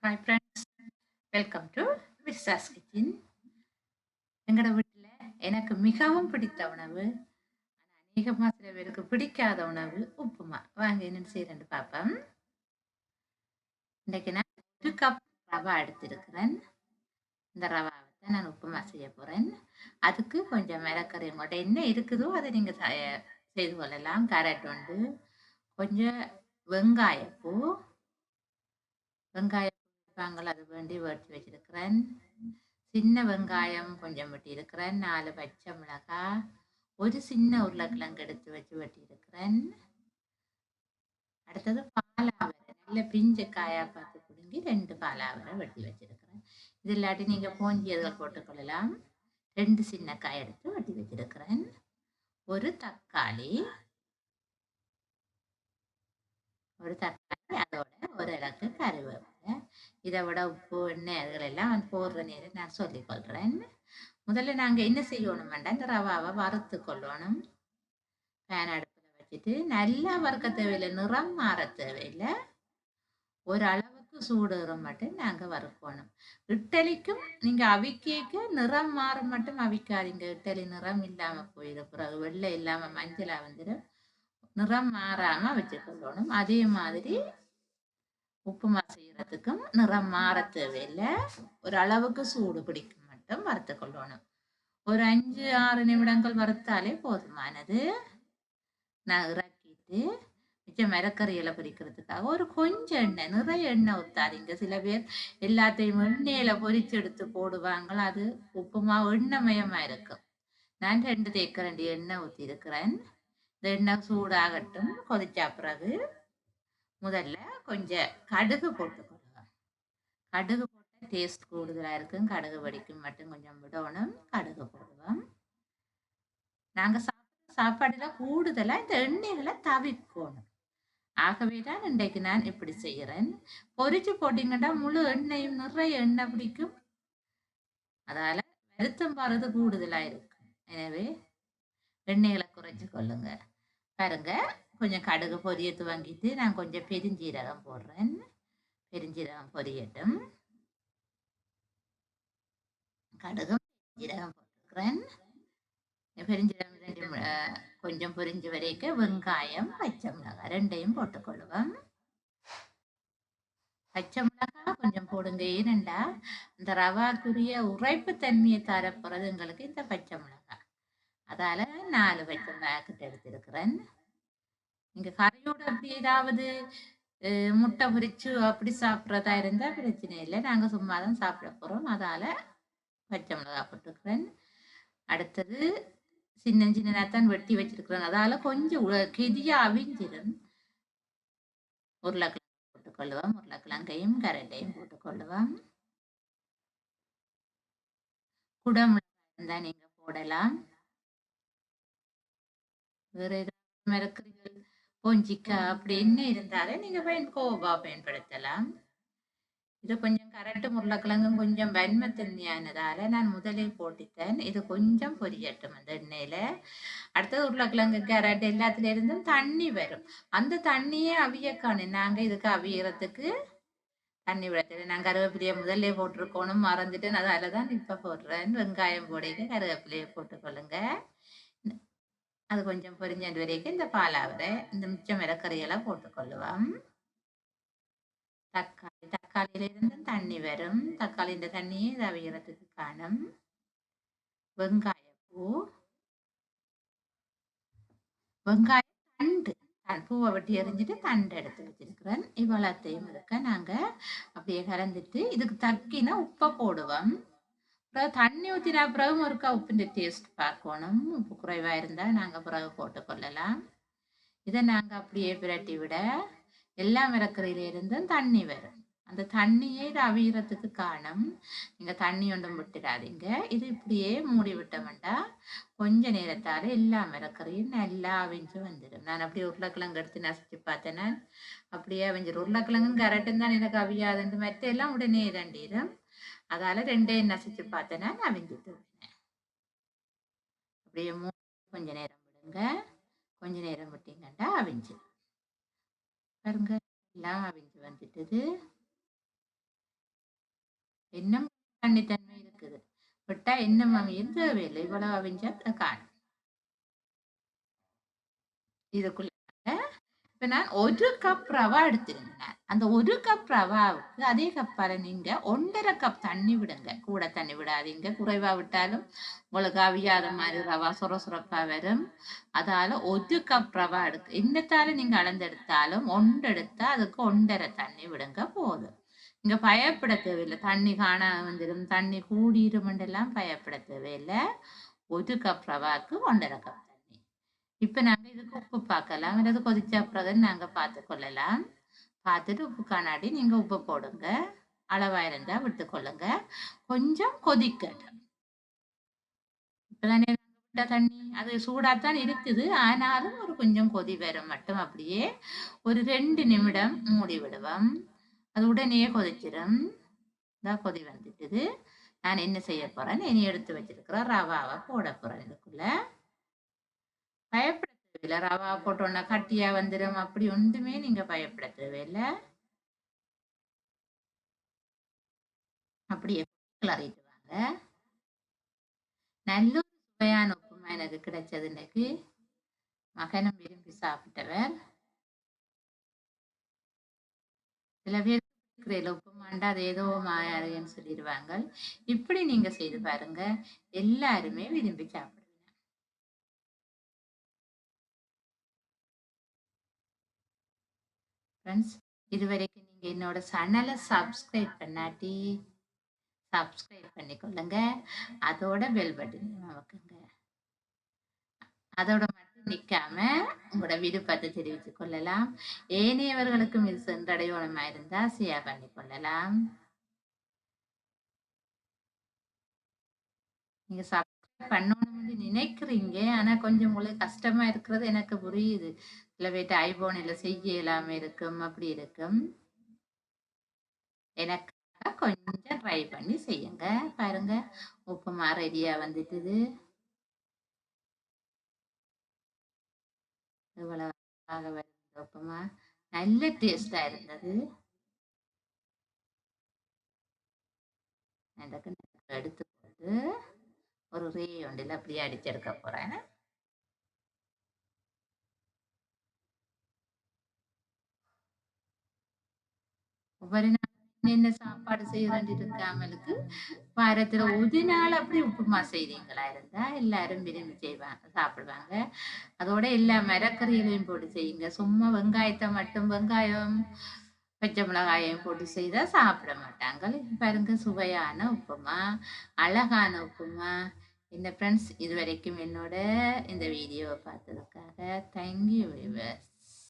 Hi friends, welcome to Vissa's Kitchen. எங்களோட வீட்டில் எனக்கு மிகவும் பிடித்த உணவு, அநேகமாக சில பேருக்கு பிடிக்காத உணவு உப்புமா. வாங்க என்னென்னு செய்யறேன்னு பார்ப்போம். இன்றைக்கு நான் 1 கப் ரவா எடுத்திருக்கிறேன். இந்த ரவாவை தான் நான் உப்புமா செய்ய போறேன். அதுக்கு கொஞ்சம் மிளகறி உங்கள்கிட்ட என்ன இருக்குதோ அதை நீங்கள் செய்து கொள்ளலாம். கேரட் உண்டு, கொஞ்சம் வெங்காயப்பூ, வெங்காயம் வைப்பாங்கள் அது வேண்டி வெட்டி வச்சிருக்கிறேன். சின்ன வெங்காயம் கொஞ்சம் வெட்டி இருக்கிறேன். 4 பச்சை மிளகாய், ஒரு சின்ன உருளைக்கிழங்கு எடுத்து வச்சு வெட்டி இருக்கிறேன். அடுத்தது பாலாவரை நல்ல பிஞ்சு காயா பார்த்து பிடுங்கி 2 பாலாவரை வெட்டி வச்சிருக்கிறேன். இது இல்லாட்டி நீங்க போஞ்சியதுகள் போட்டுக்கொள்ளலாம். 2 சின்ன காய் எடுத்து வெட்டி வச்சிருக்கிறேன். ஒரு தக்காளி, அதோட ஒரு இலக்கு கருவேப்பிலை. இதை விட உப்பு எண்ணெய் அதுகளெல்லாம் போடுற நேரம் நான் சொல்லிக் கொள்றேன். முதல்ல நாங்க என்ன செய்யணும் வேண்டாம், இந்த ரவாவை வறுத்து கொள்ளணும். பேன் அடுப்புல வச்சுட்டு நல்லா வறுக்க தேவையில்லை, நிறம் மாற தேவையில்லை, ஒரு அளவுக்கு சூடுற மட்டும் நாங்க வறுக்கணும். இட்டலிக்கும் நீங்க அவிக்க நிறம் மாற மட்டும் அவிக்காதீங்க. இட்டலி நிறம் இல்லாம போயிடும், பிறகு வெள்ளை இல்லாம மஞ்சளா வந்துடும். நிறம் மாறாம வச்சுக்கொள்ளணும். அதே மாதிரி உப்புமா செய்யறதுக்கும் நிறம் மாற தேவையில்லை, ஒரு அளவுக்கு சூடு பிடிக்கும் மட்டும் வறுத்து கொள்ளணும். ஒரு 5-6 நிமிடங்கள் வறுத்தாலே போதுமானது. நான் இறக்கிட்டு மிச்சம் மிளகறிகளை பொரிக்கிறதுக்காக ஒரு கொஞ்சம் எண்ணெய், நிறைய எண்ணெய் ஊத்தாதீங்க. சில பேர் எல்லாத்தையும் எண்ணெயில பொரிச்சு எடுத்து போடுவாங்க, அது உப்புமா எண்ணெய்மயமா இருக்கும். நான் 2 தேக்கரண்டி எண்ணெய் ஊற்றி இருக்கிறேன். இந்த எண்ணெய் சூடாகட்டும். கொதிச்ச பிறகு முதல்ல கொஞ்சம் கடுகு போட்டுக்கொள்ளுங்க. கடுகு போட்ட டேஸ்ட் கூடுதலா இருக்கும். கடுகு வெடிக்கும் மட்டும் கொஞ்சம் விடணும். கடுகு போடுவோம். நாங்க சாப்பாடுல கூடுதலா இந்த எண்ணெய்களை தவிர்க்கணும். ஆகவேதான் இன்றைக்கு நான் இப்படி செய்யறேன். பொரிச்சு போட்டீங்கன்னா முழு எண்ணெயும் நிறைய எண்ணெய் பிடிக்கும், அதால வருத்தம் பாருது கூடுதலா இருக்கும். எனவே எண்ணெய்களை குறைச்சு கொள்ளுங்க. பாருங்க, கொஞ்சம் கடுகு பொரிய துவங்கிட்டு நான் கொஞ்சம் பெருஞ்சீரகம் போடுறேன். பெருஞ்சீரகம் பொரியட்டும். கடுகும் ஜீரகம் போட்டுக்கிறேன். பெருஞ்சீரகம் கொஞ்சம் பொரிஞ்சு வரைக்கும் வெங்காயம், பச்சை மிளகாய் ரெண்டையும் போட்டுக்கொள்ளுவோம். பச்சை மிளகாய் கொஞ்சம் போடுங்க, ஏனெண்டா இந்த ரவாக்குரிய உரைப்பு தன்மையை தரப்போறது எங்களுக்கு இந்த பச்சை மிளகாய். அதால 4 பச்சை மிளகாய் கிட்ட எடுத்திருக்கிறேன். நீங்க கறியோட அப்படி ஏதாவது முட்டை பொரிச்சு அப்படி சாப்பிட்றதா இருந்தா பிரச்சனை இல்லை, நாங்க சும்மா தான் சாப்பிட போறோம், அதால பச்சை மிளகாய் போட்டுக்கிறேன். அடுத்தது சின்ன சின்னதான் வெட்டி வச்சிருக்கிறேன், அதால கொஞ்சம் கெதியா அவிஞ்சிடும். உருளைக்கிழங்கு போட்டுக்கொள்ளுவோம். உருளைக்கிழங்கையும் கரண்டையும் போட்டுக்கொள்ளுவோம். குடமிளகாய் இருந்தா நீங்க போடலாம். வேற ஏதாவது மிளகறிகள், பூஞ்சிக்காய் அப்படி என்ன இருந்தாலே நீங்க கோவா பயன்படுத்தலாம். இது கொஞ்சம் கரட்டு உருளைக்கிழங்கும் கொஞ்சம் வன்மத்தன்மையானதால நான் முதலில் போட்டுட்டேன். இது கொஞ்சம் பொரியட்டும் அந்த எண்ணெயில. அடுத்தது உருளைக்கிழங்கு, கேரட் எல்லாத்துல இருந்தும் தண்ணி வரும். அந்த தண்ணியே அவிய காணும். நாங்க இதுக்கு அவியறதுக்கு தண்ணி விடத்துல நான் கருவேப்பிலையை முதல்ல போட்டிருக்கணும், மறந்துட்டேன், அதாலதான் இப்ப போடுறேன். வெங்காயம் போடையில கருவேப்பிலையை போட்டுக்கொள்ளுங்க. அது கொஞ்சம் பொரிஞ்சது வரைக்கும் இந்த பாலாவரை, இந்த மிச்சம் மிளகறியெல்லாம் போட்டுக்கொள்ளுவோம். தக்காளியில இருந்து தண்ணி வரும். தக்காளி இந்த தண்ணியை இதை அவியறதுக்கு காணும். வெங்காயப்பூ, வெங்காயம் தண்டு, பூவை வெட்டி எறிஞ்சிட்டு தண்டு எடுத்து வச்சிருக்கிறேன். இவ்வளத்தையும் இருக்க நாங்க அப்படியே கலந்துட்டு இதுக்கு தக்கினா உப்பை போடுவோம். அப்புறம் தண்ணி ஊற்றினா பிறகு ஒருக்கா உப்புன்ற டேஸ்ட் பார்க்கணும். உப்பு குறைவா இருந்தா நாங்க பிறகு போட்டுக்கொள்ளலாம். இதை நாங்க அப்படியே பிரட்டி விட எல்லா மிளகறியில இருந்தும் தண்ணி வரும். அந்த தண்ணியை இது அவியறதுக்கு காணும். நீங்க தண்ணி ஒன்றும் விட்டுடாதீங்க. இது இப்படியே மூடி விட்டோம்டா கொஞ்ச நேரத்தால எல்லா மிளகறியும் நல்லா அவிஞ்சு வந்துடும். நான் அப்படியே உருளைக்கிழங்கு எடுத்து நசிச்சு பார்த்தேன்னா அப்படியே அவிஞ்சிடும். உருளைக்கிழங்கும் கரெக்டும் தான் எனக்கு அவியாதுன்னு, மற்ற எல்லாம் உடனே இரண்டிடும். அதால ரெண்டையும் நசிச்சு பார்த்தேன்னா அவிஞ்சிட்டு அப்படியே கொஞ்ச நேரம் விடுங்க. கொஞ்ச நேரம் விட்டீங்கன்னா அவிஞ்சு பாருங்க, எல்லாம் அவிஞ்சு வந்துட்டுது. இன்னும் தண்ணித்தன்மை இருக்குது. விட்டா இன்னும் அவியும் தேவையில்லை. இவ்வளவு அவிஞ்சா காணும். இதுக்குள்ள இப்ப நான் 1 கப் ரவா எடுத்திருந்தேன். அந்த 1 கப் ரவாவுக்கு அதே கப்பால நீங்க 1½ கப் தண்ணி விடுங்க. கூட தண்ணி விடாதீங்க. குறைவா விட்டாலும் உங்களுக்கு அவியாத மாதிரி ரவா சொரசொரப்பா வரும். அதால 1 கப் ரவா எடுக்க என்னத்தால நீங்க அளந்தெடுத்தாலும் 1 எடுத்தா அதுக்கு 1½ தண்ணி விடுங்க போதும். இங்க பயப்பட தேவையில்லை. தண்ணி காணா வந்துடும், தண்ணி கூடிருமெண்டெல்லாம் பயப்பட தேவையில்லை. 1 கப் ரவாக்கு 1½ கப் தண்ணி. இப்ப நாங்க இதுக்கு உப்பு பார்க்கலாம். அல்லது கொதிச்ச அப்புறம் நாங்க பார்த்து கொள்ளலாம். பார்த்துட்டு உப்பு காணாடி நீங்க உப்பு போடுங்க. அளவா இருந்தா விட்டு கொள்ளுங்க. கொஞ்சம் கொதிக்கட்டும். இப்பதானே நாங்க விட்ட தண்ணி அது சூடாத்தான் இருக்குது. ஆனாலும் ஒரு கொஞ்சம் கொதி வரும் மட்டும் அப்படியே ஒரு 2 நிமிடம் மூடி விடுவோம். அது உடனே கொதிச்சிடும். இதான் கொதி வந்துட்டுது. நான் என்ன செய்ய போறேன், இனி எடுத்து வச்சிருக்கிற ரவாவை போட போறேன் இதுக்குள்ள. பயப்பட தேவையில்ல. ரவா போட்டோன்னா கட்டியா வந்துடும் அப்படி ஒன்றுமே நீங்க பயப்பட தேவையில்லை. அப்படியே கிளறிட்டு வாங்க. நல்ல ஒரு சுவையான உப்புமா எனக்கு கிடைச்சது இன்னைக்கு. மகனும் விரும்பி சாப்பிட்டவர். சில பேர் இருக்கிற உப்புமாண்டா அது ஏதோ மாயாருன்னு சொல்லிடுவாங்க. இப்படி நீங்க செய்து பாருங்க. எல்லாருமே விரும்பி சாப்பிடுவீங்க. ஃப்ரெண்ட்ஸ், இதுவரைக்கும் நீங்க என்னோட சேனலை சப்ஸ்கிரைப் பண்ணாட்டி சப்ஸ்கிரைப் பண்ணிக்கொள்ளுங்க. அதோட பெல் பட்டன் நமக்குங்க. அதோட மட்டும் நிக்காம உங்களோட விருப்பத்தை தெரிவித்துக் கொள்ளலாம். ஏனையவர்களுக்கும் இது சென்றடையணுமா இருந்தா ஷேர் பண்ணி கொள்ளலாம். நீங்க சப்ஸ்கிரைப் பண்ணணும்னு நினைக்கிறீங்க, ஆனா கொஞ்சம் உங்களுக்கு கஷ்டமா இருக்கிறது எனக்கு புரியுது. சில பேர்ட்ட ஐபோன்ல செய்ய இயலாம இருக்கும், அப்படி இருக்கும். எனக்கு கொஞ்சம் ட்ரை பண்ணி செய்யுங்க. பாருங்க உப்புமா ரெடியா வந்துட்டுது. இவ்வளவு வருது உப்புமா. நல்ல டேஸ்டா இருந்தது. எனக்கு எடுத்து போட்டு ஒரு ரே ஒன்றில் அப்படியே அடிச்செடுக்க போறேன். ஒவ்வொரு நாள் என்ன சாப்பாடு செய்யறேன் இருக்காமலுக்கு வாரத்துல ஒரு நாள் அப்படி உப்புமா செய்றீங்களா இருந்தா எல்லாரும் விரும்பி செய்வாங்க, சாப்பிடுவாங்க. அதோட எல்லா மரக்கறிகளையும் போட்டு செய்யுங்க. சும்மா வெங்காயத்தை மட்டும் வெங்காயம் பச்சை மிளகாயையும் போட்டு செய்தா சாப்பிட மாட்டாங்க. பாருங்க சுவையான உப்புமா, அழகான உப்புமா. இந்த ஃப்ரெண்ட்ஸ், இது வரைக்கும் என்னோட இந்த வீடியோவை பார்த்ததுக்காக தேங்க்யூ வியூவர்ஸ்.